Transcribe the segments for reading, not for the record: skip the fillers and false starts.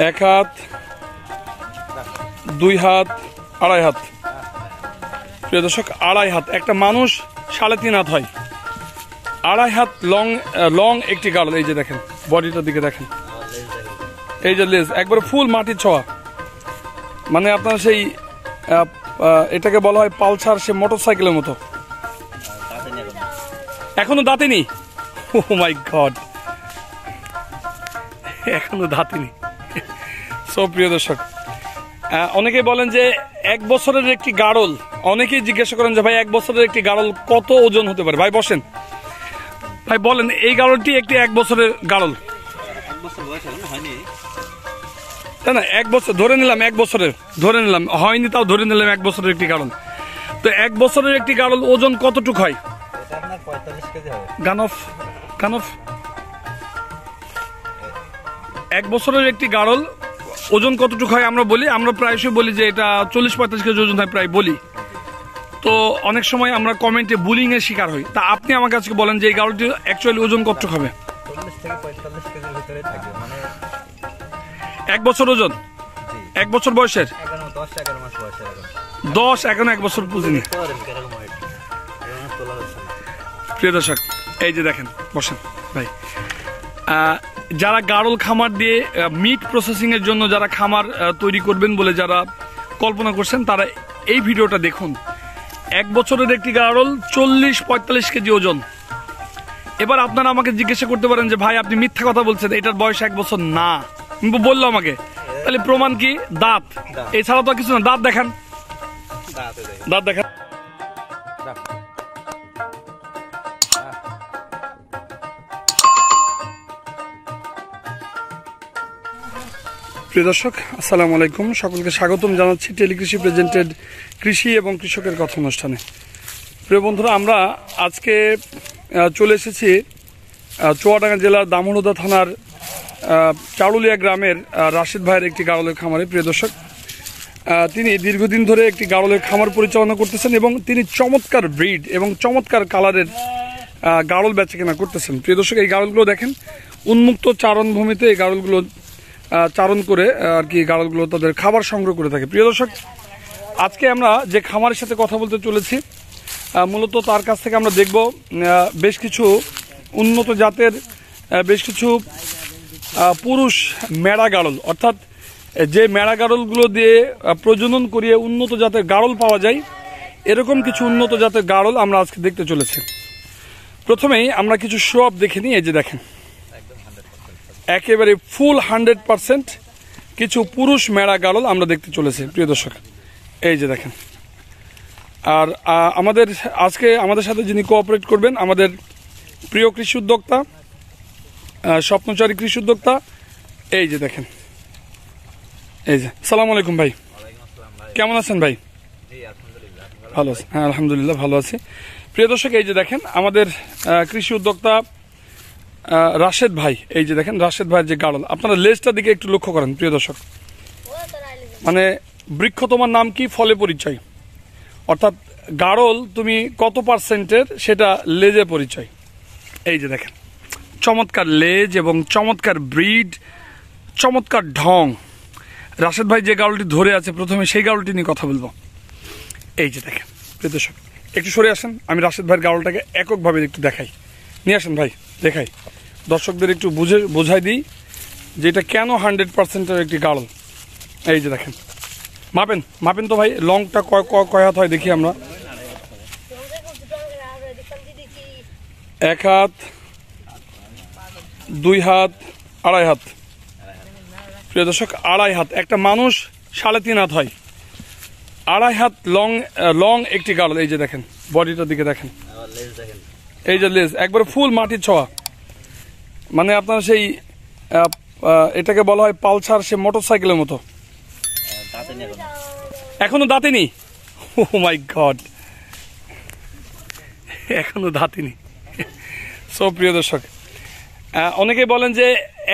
এক হাত, দুই হাত, আড়াই হাত। প্রিয় দর্শক, আড়াই হাত। একটা মানুষ 3.5 হাত হয়। আড়াই হাত লং একটি গারল। এই যে দেখেন, বডিটার দিকে দেখেন, এই যে লেজ একবারে ফুল মাটির ছোঁয়া। মানে আপনার সেই এটাকে বলা হয় পালসার, সে মোটর সাইকেলের মতো। এখনো দাঁতেনি। ও মাই গড, এখনো দাঁতেনি। সো প্রিয় দর্শক, অনেকে বলেন যে 1 বছরের একটি গারল, অনেকেই জিজ্ঞাসা করেন যে ভাই 1 বছরের একটি গারল কত ওজন হতে পারে। ভাই বসেন, ভাই বলেন এই গারলটি একটি 1 বছরের গারল। তাই না? 1 বছর ধরে নিলাম, 1 বছরের ধরে নিলাম, হয়নি তাও ধরে নিলাম 1 বছরের একটি গারল। তো 1 বছরের একটি গারল ওজন কতটুক হয়? গানফ 1 বছরের একটি গারল ওজন কতটুক হয় আমরা বলি, আমরা প্রায়শই বলি যে এটা 40-45 কেজি ওজন হয়, প্রায় বলি। তো অনেক সময় আমরা কমেন্টে বুলিং এর শিকার হই। তা আপনি আমার কাছে বলেন যে এই গারলটি অ্যাকচুয়ালি ওজন কতটুক হবে? 1 বছর ওজন, 1 বছর বয়সের, 10 এখনো 1 বছর বুঝিনি। প্রিয় দর্শক, এই যে দেখেন, বসেন ভাই। যারা গারল খামার দিয়ে মিট প্রসেসিং এর জন্য যারা খামার তৈরি করবেন বলে যারা কল্পনা করছেন, তারা এই ভিডিওটা দেখুন। 1 বছরের একটি গারল 40-45 কেজি ওজন। এবার আপনারা আমাকে জিজ্ঞাসা করতে পারেন যে ভাই আপনি মিথ্যা কথা বলছেন, এটার বয়স 1 বছর না। বললো আমাকে, তাহলে প্রমাণ কি? দাঁত, এছাড়া তো কিছু না। দাঁত দেখান, দাঁত দেখান। প্রিয় দর্শক, আসসালামু আলাইকুম। সকলকে স্বাগতম জানাচ্ছি টেলিকৃষি প্রেজেন্টেড কৃষি এবং কৃষকের কথা অনুষ্ঠানে। প্রিয় বন্ধুরা, আমরা আজকে চলে এসেছি চুয়াডাঙ্গা জেলার দামোহদা থানার চারুলিয়া গ্রামের রাশেদ ভাইয়ের একটি গারলের খামারে। প্রিয় দর্শক, তিনি দীর্ঘদিন ধরে একটি গারলের খামার পরিচালনা করতেছেন এবং তিনি চমৎকার ব্রিড এবং চমৎকার কালারের গারল বেচাকেনা করতেছেন। প্রিয় দর্শক, এই গারলগুলো দেখেন, উন্মুক্ত চারণভূমিতে এই গারলগুলো চারণ করে আর কি গারলগুলো তাদের খাবার সংগ্রহ করে থাকে। প্রিয় দর্শক, আজকে আমরা যে খামারের সাথে কথা বলতে চলেছি, মূলত তার কাছ থেকে আমরা দেখব বেশ কিছু উন্নত জাতের, বেশ কিছু পুরুষ মেড়া গারল, অর্থাৎ যে মেড়া গারলগুলো দিয়ে প্রজনন করিয়ে উন্নত জাতের গারল পাওয়া যায়, এরকম কিছু উন্নত জাতের গারল আমরা আজকে দেখতে চলেছি। প্রথমেই আমরা কিছু শো অফ দেখে নিই। এই যে দেখেন, একেবারে ফুল 100% কিছু পুরুষ মেড়া গারল আমরা দেখতে চলেছি। প্রিয় দর্শক, এই যে দেখেন। আর আজকে আমাদের সাথে যিনি কোঅপারেট করবেন, আমাদের প্রিয় কৃষি উদ্যোক্তা, স্বপ্নচারী কৃষি উদ্যোক্তা, এই যে দেখেন, এই যে। আসসালামু আলাইকুম ভাই, কেমন আছেন ভাই? ভালো আছি, হ্যাঁ আলহামদুলিল্লাহ ভালো আছি। প্রিয় দর্শক, এই যে দেখেন আমাদের কৃষি উদ্যোক্তা রাশেদ ভাই, এই যে দেখেন রাশেদ ভাইয়ের যে গারল। আপনারা লেজটার দিকে একটু লক্ষ্য করেন প্রিয় দর্শক। মানে বৃক্ষ তোমার নাম কি, ফলে পরিচয়, অর্থাৎ গারল তুমি কত পার্সেন্টের সেটা লেজে পরিচয়। এই যে দেখেন, চমৎকার লেজ এবং চমৎকার ব্রিড, চমৎকার ঢং। রাশেদ ভাই যে গারলটি ধরে আছে প্রথমে, সেই গারলটি নিয়ে কথা বলবো। এই যে দেখেন প্রিয় দর্শক, একটু সরে আসেন, আমি রাশেদ ভাইয়ের গারলটাকে এককভাবে একটু দেখাই। নিয়ে আসেন ভাই, দেখাই, দর্শকদের একটু বোঝাই দিই যে এটা কেন 100%-এর একটি গারল। এই যে দেখেন, মাপেন তো ভাই, লংটা কয় হাত হয় দেখি আমরা। 1 হাত, 2 হাত, আড়াই হাত। প্রিয় দর্শক, আড়াই হাত। একটা মানুষ 3.5 হাত হয়। আড়াই হাত লং একটি গারল। এই যে দেখেন, বডিটার দিকে দেখেন, এই যে লেজ একবারে ফুল মাটির ছোঁয়া। মানে আপনার সেই এটাকে বলা হয় পালসার, সে মোটর সাইকেলের মতো। এখনো দাঁতেনি। ও মাই গড, এখনো দাঁতেনি। সো প্রিয় দর্শক, অনেকে বলেন যে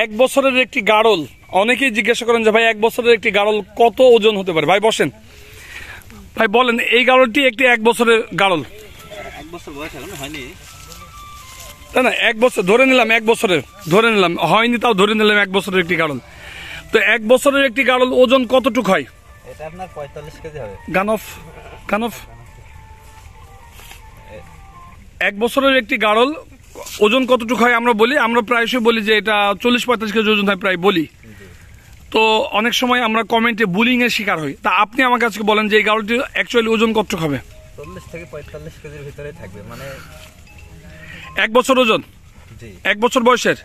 1 বছরের একটি গারল, অনেকেই জিজ্ঞাসা করেন যে ভাই 1 বছরের একটি গারল কত ওজন হতে পারে। ভাই বসেন, ভাই বলেন এই গারলটি একটি 1 বছরের গারল। 1 বছর বয়স এখনো হয়নি, তাই না? 1 বছর ধরে নিলাম, 1 বছরের ধরে নিলাম, হয়নি তাও ধরে নিলাম 1 বছরের একটি গারল। তো 1 বছরের একটি গাড়ল ওজন কতটুক হয়? এটা আপনার 45 কেজি হবে। গানফ 1 বছরের একটি গাড়ল ওজন কতটুক হয় আমরা বলি, আমরা প্রায়শই বলি যে এটা 40-45 কেজি ওজন হয়, প্রায় বলি। তো অনেক সময় আমরা কমেন্টে বুলিং এর শিকার হই। তা আপনি আমার কাছে বলেন যে এই গাড়লটি অ্যাকচুয়ালি ওজন কতটুক হবে? 40 থেকে 45 কেজির ভিতরে থাকবে, মানে 1 বছর ওজন। জি 1 বছর বয়সের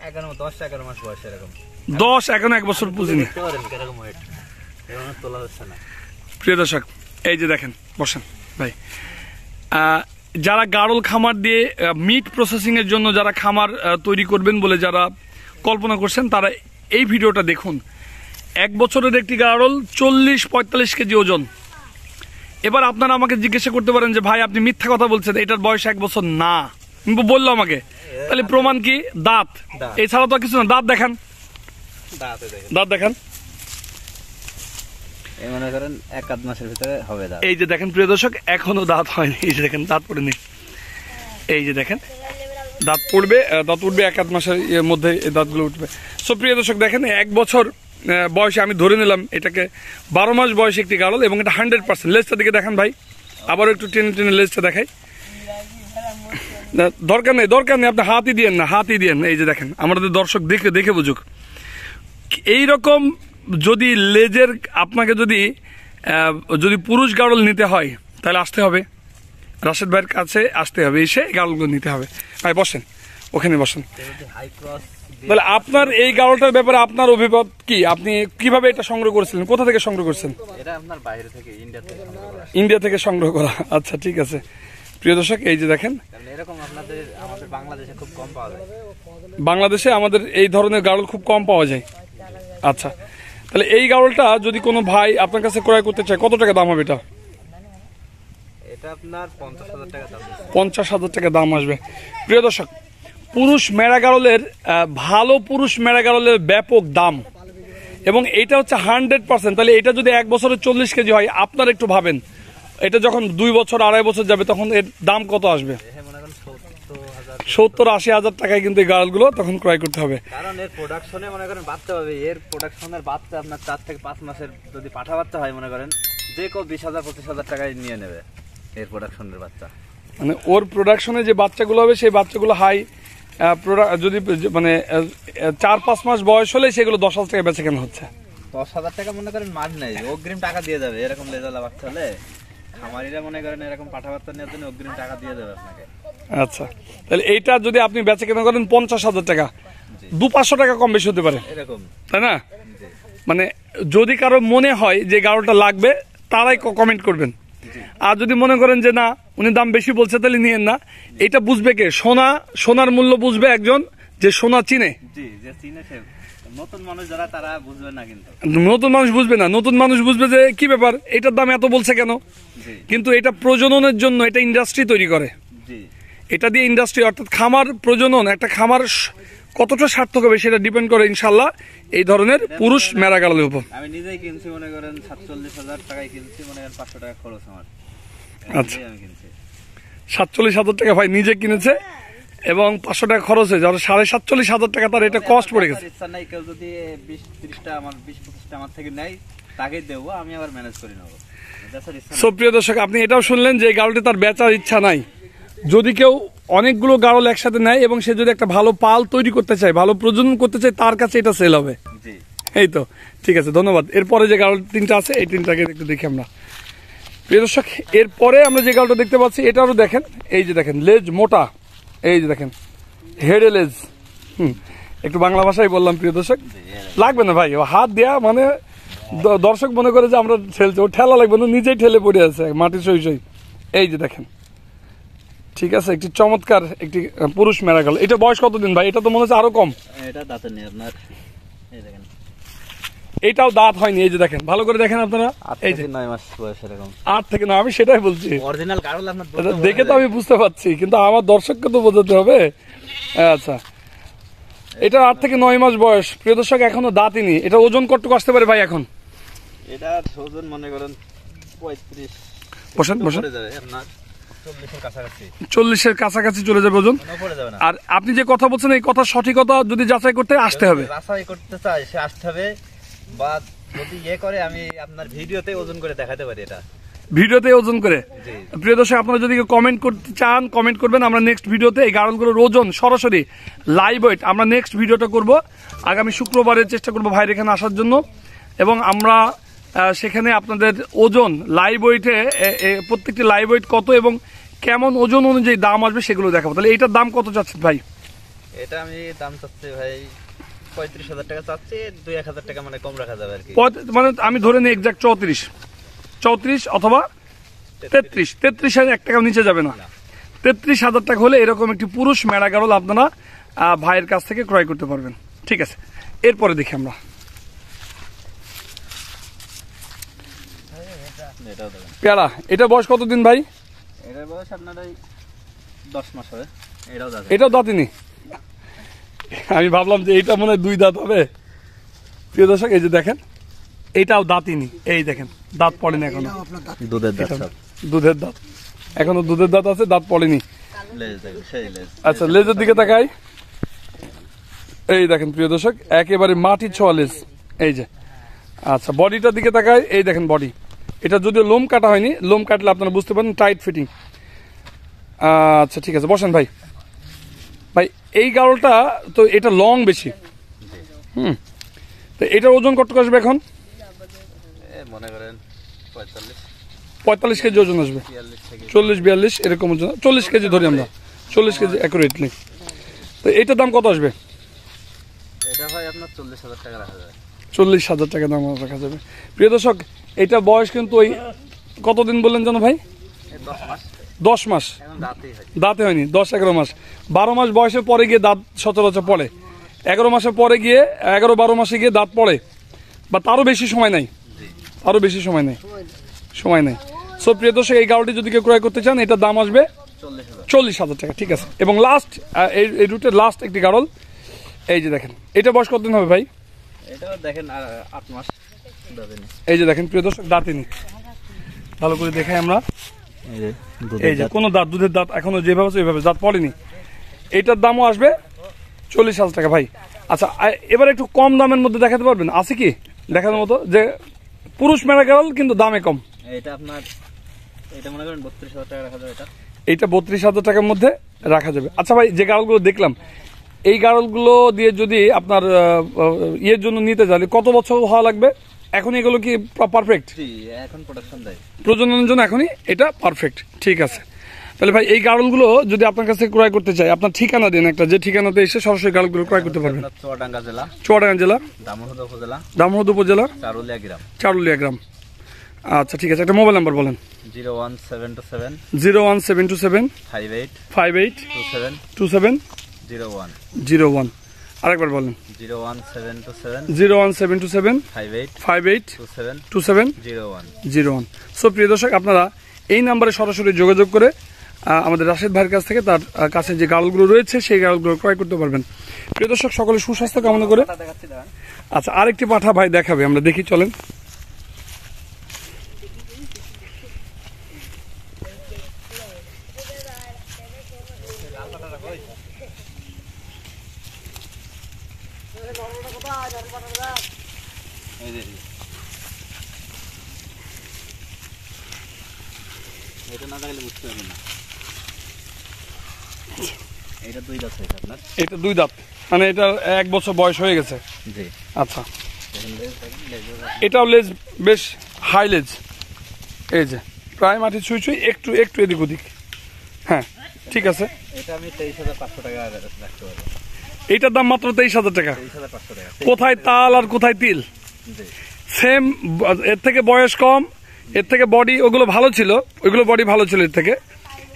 10-11 মাস বয়স এরকম। 1 বছর বুঝিনি। এরকম ওয়েট এরকম তোলা হচ্ছে না। প্রিয় দর্শক, এই যে দেখেন, বসেন ভাই। যারা গাড়ল খামার দিয়ে মিট প্রসেসিং এর জন্য যারা খামার তৈরি করবেন বলে যারা কল্পনা করছেন, তারা এই ভিডিওটা দেখুন। 1 বছরের একটি গাড়ল 40-45 কেজি ওজন। এবার আপনারা আমাকে জিজ্ঞাসা করতে পারেন যে ভাই আপনি মিথ্যা কথা বলছেন, এটার বয়স 1 বছর না। বললো আমাকে, তাহলে প্রমাণ কি? দাঁত, এছাড়া তো কিছু না। দাঁত দেখান, দাঁত দেখান। মনে করেন 1-1.5 মাসের ভিতরে হবে দাঁত। এই যে দেখেন প্রিয় দর্শক, এখনো দাঁত হয়নি। এই যে দেখেন, দাঁত পড়েনি। এই যে দেখেন, দাঁত পড়বে, দাঁত উঠবে 1-1.5 মাসের মধ্যে, এই দাঁতগুলো উঠবে। সো প্রিয় দর্শক দেখেন, 1 বছর বয়সে আমি ধরে নিলাম এটাকে 12 মাস বয়সে একটি গাড়ল, এবং এটা 100%। লেজটা দিকে দেখান ভাই, আবার একটু টেনে টেনে লেজটা দেখাই। দরকার নেই, আপনি হাতই দিয়েন না, হাতই দিয়েন। এই যে দেখেন, আমাদের দর্শক দেখে বুঝুক। এইরকম যদি লেজের আপনাকে যদি পুরুষ গাড়ল নিতে হয়, তাহলে আসতে হবে রাশেদ ভাইয়ের কাছে, আসতে হবে, এসে গাড়লগুলো নিতে হবে। ভাই বসেন, ওখানে বসেন। তাহলে আপনার এই গাড়লটার ব্যাপারে আপনার অভিমত কি? আপনি কিভাবে এটা সংগ্রহ করেছিলেন? কোথা থেকে সংগ্রহ করেছেন? এটা আপনার বাইরে থেকে, ইন্ডিয়া থেকে সংগ্রহ করা। আচ্ছা, ঠিক আছে। প্রিয় দর্শক, এই যে দেখেন, এরকম আমাদের বাংলাদেশে খুব কম পাওয়া যায়। বাংলাদেশে আমাদের এই ধরনের গাড়ল খুব কম পাওয়া যায়। আচ্ছা, তাহলে এই গাড়লটা যদি কোনো ভাই আপনার কাছে ক্রয় করতে চায়, কত টাকা দাম হবে? এটা আপনার 50,000 টাকা দাম। 50,000 টাকা দাম আসবে। প্রিয় দর্শক, পুরুষ মেরা গাড়লের, ভালো পুরুষ মেরা গাড়লের ব্যাপক দাম, এবং এটা হচ্ছে 100%। তাহলে এটা যদি 1 বছরে 40 কেজি হয়, আপনারা একটু ভাবেন, এটা যখন 2 বছর 2.5 বছর যাবে, তখন এর দাম কত আসবে? 70-80,000 টাকায় কিন্তু এই গাড়লগুলো তখন ক্রয় করতে হবে। কারণ এর প্রোডাকশনে মনে করেন বাচ্চা হবে, এর প্রোডাকশনের বাচ্চা আপনার 4 থেকে 5 মাসের যদি পাঠা বাচ্চা হয়, মনে করেন যে কেউ 20,000-25,000 টাকায় নিয়ে নেবে এর প্রোডাকশনের বাচ্চা। মানে ওর প্রোডাকশনে যে বাচ্চাগুলো হবে, সেই বাচ্চাগুলো হাই যদি মানে 4-5 মাস বয়স হলে সেগুলো 10,000 টাকা বেচে কেন হচ্ছে? 10,000 টাকা মনে করেন মার নেই, অগ্রিম টাকা দিয়ে যাবে। এরকম লেজালা বাচ্চা হলে খামারিরা মনে করেন এরকম পাঠা বাচ্চা নেওয়ার জন্য অগ্রিম টাকা দিয়ে দেবে আপনাকে। আচ্ছা, তাহলে এইটা যদি আপনি বেচে কেনা করেন 50,000 টাকা, 200-500 টাকা কম বেশি হতে পারে, এরকম, তাই না? মানে যদি কারো মনে হয় যে গাড়লটা লাগবে, তারাই কমেন্ট করবেন। আর যদি মনে করেন যে না, উনি দাম বেশি বলছে, তাহলে নিয়েন না। এটা বুঝবে কে? সোনার মূল্য বুঝবে একজন যে সোনা চিনে। নতুন মানুষ যারা, তারা বুঝবে না। কিন্তু নতুন মানুষ বুঝবে না, নতুন মানুষ বুঝবে যে কি ব্যাপার, এটার দাম এত বলছে কেন। কিন্তু এটা প্রজননের জন্য, এটা ইন্ডাস্ট্রি তৈরি করে। এটা দিয়ে ইন্ডাস্ট্রি, অর্থাৎ খামার প্রজনন, একটা খামার কতটা সার্থক হবে সেটা ডিপেন্ড করে ইনশাল্লাহ এই ধরনের পুরুষ মেরা গাড়লের উপর। আমি নিজেই কিনছি, মনে করেন 47,000 টাকায় কিনছি, মনে করেন 500 টাকা খরচ আমার। আচ্ছা, 47,000 টাকা ভাই নিজে কিনেছে, এবং 500 টাকা খরচ হয়েছে, আর 47,500 টাকা তার এটা কস্ট পড়ে গেছে। ইচ্ছা নাই, কেউ যদি 20-30টা আমার 20-25টা আমার থেকে নেয়, তাকে দেবো, আমি আবার ম্যানেজ করে নেবো। সুপ্রিয় দর্শক, আপনি এটাও শুনলেন যে এই গাড়লটি তার বেচার ইচ্ছা নাই। যদি কেউ অনেকগুলো গাড়ল একসাথে নেয় এবং সে যদি একটা ভালো পাল তৈরি করতে চায়, ভালো প্রজনন করতে চায়, তার কাছে এটা সেল হবে। এই তো, ঠিক আছে, ধন্যবাদ। এরপরে যে গাড়ল 3টা আছে, এই 3টাকে একটু দেখি আমরা। প্রিয় দর্শক, এরপরে আমরা যে গাড়লটা দেখতে পাচ্ছি, এটারও দেখেন, এই যে দেখেন, লেজ মোটা, এই যে দেখেন, হেডে লেজ। একটু বাংলা ভাষায় বললাম প্রিয় দর্শক, লাগবে না ভাই, হাত দেয়া মানে দর্শক মনে করে যে আমরা ঠেলছি, ও ঠেলা লাগবে না, নিজেই ঠেলে পড়ে আছে মাটির সই। এই যে দেখেন, ঠিক আছে, একটি চমৎকার একটি পুরুষ মেরা গাড়ল। এটা বয়স কতদিন ভাই? এটা তো মনে হচ্ছে আরো কম। এটা দাঁতে নেই আপনার, এই দেখেন, এটাও দাঁত হয়নি। এই যে দেখেন, ভালো করে দেখেন আপনারা, এই যে 9 মাস বয়স এরকম। 8 থেকে 9, আমি সেটাই বলছি, অরিজিনাল গাড়ল আপনার দেখে তো আমি বুঝতে পারছি, কিন্তু আমার দর্শককে তো বোঝাতে হবে। আচ্ছা, এটা 8 থেকে 9 মাস বয়স। প্রিয় দর্শক, এখনো দাঁতই নেই। এটা ওজন কতটুকু আসতে পারে ভাই এখন? এটা ওজন মনে করেন 35 বসেন যাবে আপনার, 40-এর কাছাকাছি চলে যাবে ওজন। আর আপনি যে কথা বলছেন, এই কথা সঠিকতা যদি যাচাই করতে আসতে হবে, যাচাই করতে চাই, সে আসতে হবে বা যদি ইয়ে করে আমি আপনার ভিডিওতে ওজন করে দেখাতে পারি এটা। ভিডিওতে ওজন করে? প্রিয় দর্শক, আপনারা যদি কমেন্ট করতে চান কমেন্ট করবেন। আমরা নেক্সট ভিডিওতে এই গাড়লগুলোর ওজন সরাসরি লাইভ ওয়েট আমরা নেক্সট ভিডিওটা করব। আগামী শুক্রবারের চেষ্টা করব ভাইয়ের এখানে আসার জন্য, এবং আমরা সেখানে আপনাদের ওজন লাইভ ওয়েটে প্রত্যেকটি লাইভ ওয়েট কত এবং কেমন ওজন অনুযায়ী দাম আসবে সেগুলো দেখাবো। তাহলে এইটার দাম কত চাচ্ছেন ভাই? এটা আমি দাম চাচ্ছি ভাই 35,000 টাকা চাচ্ছি, 2-1,000 টাকা মানে কম রাখা যাবে আর কি। মানে আমি ধরে নিই এক্সাক্ট 34 অথবা 33,000 1 টাকাও নিচে যাবে না। 33,000 টাকা হলে এরকম একটি পুরুষ মেরা গারল আপনারা ভাইয়ের কাছ থেকে ক্রয় করতে পারবেন। ঠিক আছে, এরপরে দেখি আমরা পেয়ারা। এটা বয়স কতদিন ভাই? এটার বয়স আপনার 10 মাস হবে। এটাও দাঁতিনি? আমি ভাবলাম যে এইটা মনে হয় 2 দাঁত হবে। প্রিয় দর্শক, এই যে দেখেন এইটাও দাঁতিনি। এই দেখেন দাঁত পড়েনি এখনো, দুধের দাঁত, দুধের দাঁত এখনো দুধের দাঁত আছে, দাঁত পড়েনি। আচ্ছা, লেজের দিকে তাকাই। এই দেখেন প্রিয় দর্শক, একেবারে মাটি ছোঁয়া লেজ। এই যে আচ্ছা, বডিটার দিকে তাকাই। এই দেখেন বডি, এটা যদিও লোম কাটা হয়নি, লোম কাটলে আপনারা বুঝতে পারেন টাইট ফিটিং। আচ্ছা ঠিক আছে, বসেন ভাই। ভাই এই গারলটা তো এটা লং বেশি, তো এটার ওজন কত আসবে এখন? মনে করেন 45 কেজি ওজন আসবে, 40-42 এরকম ওজন, 40 কেজি ধরি আমরা, 40 কেজি অ্যাকুরেটলি। তো এইটার দাম কত আসবে? এটা ভাই আপনার 40,000 টাকা রাখা যাবে। 40,000 টাকা দাম রাখা যাবে। প্রিয় দর্শক, এটা বয়স কিন্তু ওই কতদিন বললেন জানো ভাই? 10 মাস দাঁতে হয়নি, 10-11 মাস। 12 মাস বয়সের পরে গিয়ে দাঁত সচরাচর পড়ে, 11 মাসের পরে গিয়ে 11-12 মাসে গিয়ে দাঁত পড়ে, বা তারও বেশি সময় নাই, আরো বেশি সময় নেই। সো প্রিয় দর্শক, এই গাড়লটি যদি কেউ ক্রয় করতে চান এটার দাম আসবে 40,000 টাকা। ঠিক আছে, এবং লাস্ট এই রুটের লাস্ট একটি গাড়ল, এই যে দেখেন, এটা বয়স কতদিন হবে ভাই? এটা দেখেন 8 মাস। এই যে দেখেন প্রিয় দর্শক, দাঁতিনি, ভালো করে দেখাই আমরা। এই যে কোনো দাঁত, দুধের দাঁত এখনো যেভাবে আছে ওইভাবে, দাঁত পড়েনি। এইটার দামও আসবে 40,000 টাকা ভাই। আচ্ছা, এবার একটু কম দামের মধ্যে দেখাতে পারবেন? আছে কি দেখানোর মতো, যে পুরুষ মেরা গারল কিন্তু দামে কম? এটা আপনার এটা মনে করেন 32,000 টাকা রাখা যাবে। এইটা 32,000 টাকার মধ্যে রাখা যাবে। আচ্ছা ভাই, যে গারলগুলো দেখলাম, এই গারলগুলো দিয়ে যদি আপনার ইয়ের জন্য নিতে চাইলে কত বছর হওয়া লাগবে? এখন এগুলো কি পারফেক্ট? এখন প্রোডাকশন দেয় প্রজননের জন্য, এখনই এটা পারফেক্ট। ঠিক আছে, তাহলে ভাই এই গারলগুলো যদি আপনার কাছে ক্রয় করতে চাই, আপনার ঠিকানা দিন একটা, যে ঠিকানাতে এসে সরাসরি গারলগুলো ক্রয় করতে পারবেন। চুয়াডাঙ্গা জেলা, দামোহদ উপজেলা, চারুলিয়া গ্রাম। আচ্ছা ঠিক আছে, একটা মোবাইল নাম্বার বলেন। 01727 5827 আরেকবার বলেন। 01727 5827 সো প্রিয় দর্শক, আপনারা এই নাম্বারে সরাসরি যোগাযোগ করে আমাদের রাশেদ ভাইয়ের কাছ থেকে তার কাছে যে গাড়লগুলো রয়েছে সেই গাড়লগুলো ক্রয় করতে পারবেন। প্রিয় দর্শক, সকলে সুস্বাস্থ্য কামনা করে। আচ্ছা, আরেকটি পাঠা ভাই দেখাবে, আমরা দেখি, চলেন। এটা না দেখলে বুঝতে পারবেন না। এটা 2 দাঁত হয়েছে আপনার। এটা 2 দাঁত, মানে এটা 1 বছর বয়স হয়ে গেছে। জি আচ্ছা, এটাও লেজ বেশ হাই লেজ। এই যে প্রায় মাটি ছুঁই ছুঁই, একটু একটু এদিক ওদিক। হ্যাঁ ঠিক আছে, এটা আমি 23,500 টাকা রাখতে পারবো। এইটার দাম মাত্র 23,000 টাকা। 23,500 টাকা। কোথায় তাল আর কোথায় তিল? সেম, এর থেকে বয়স কম, এর থেকে বডি ওগুলো ভালো ছিল, ওইগুলো বডি ভালো ছিল এর থেকে,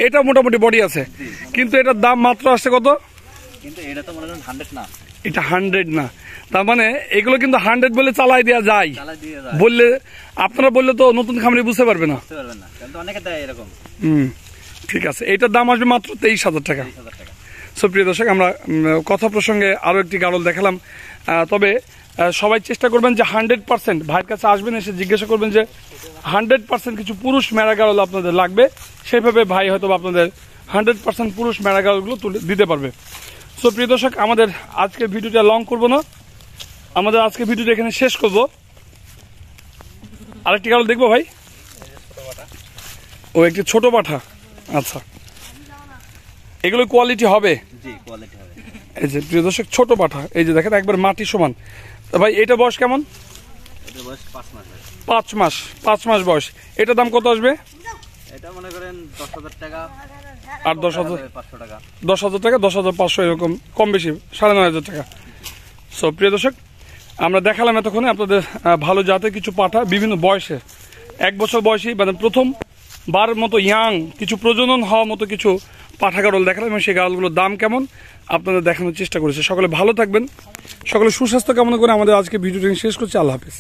এটা মোটামুটি বডি আছে, কিন্তু এটার দাম মাত্র আসছে কত? কিন্তু এটা তো মনে করেন 100 না, এটা 100 না। তার মানে এগুলো কিন্তু 100 বলে চালাই দেওয়া যায়, বললে আপনারা বললে তো নতুন খামারি বুঝতে পারবে না। অনেকে দেয় এরকম। ঠিক আছে, এটার দাম আসবে মাত্র 23,000 টাকা। সো প্রিয় দর্শক, আমরা কথা প্রসঙ্গে আরো একটি গাড়ল দেখালাম, তবে সবাই চেষ্টা করবেন যে 100% ভাইয়ের কাছে আসবেন, এসে জিজ্ঞাসা করবেন যে 100% কিছু পুরুষ মেরা গাড়ল আপনাদের লাগবে, সেইভাবে ভাই হয়তো আপনাদের 100% পুরুষ মেরা গাড়লগুলো তুলে দিতে পারবে। সো প্রিয় দর্শক, আমাদের আজকের ভিডিওটা লং করব না, আমাদের আজকের ভিডিওটা এখানে শেষ করব। আরেকটি গারল দেখবো ভাই। ও একটি ছোট পাঠা, আচ্ছা। এগুলো কোয়ালিটি হবে? জি, কোয়ালিটি হবে। এই যে প্রিয় দর্শক, ছোট পাঠা, এই যে দেখেন একবার মাটি সমান। তা ভাই এটা বয়স কেমন? এটা বয়স 5 মাস। 5 মাস বয়স। এটার দাম কত আসবে? এটা মনে করেন 10,000 টাকা। আর 10,000 500 টাকা। 10,000 টাকা, 10,500 এরকম, কম বেশি 9,500 টাকা। সো প্রিয় দর্শক, আমরা দেখালাম এতক্ষণে আপনাদের ভালো জাতের কিছু পাঠা বিভিন্ন বয়সে, 1 বছর বয়সী মানে প্রথমবার মতো ইয়াং কিছু প্রজনন হওয়া মতো কিছু পাঠা গারল দেখালাম, এবং সেই গারলগুলোর দাম কেমন আপনাদের দেখানোর চেষ্টা করেছে। সকলে ভালো থাকবেন, সকলে সুস্বাস্থ্য কামনা করে আমাদের আজকে ভিডিওটি শেষ করছি। আল্লাহ হাফিজ।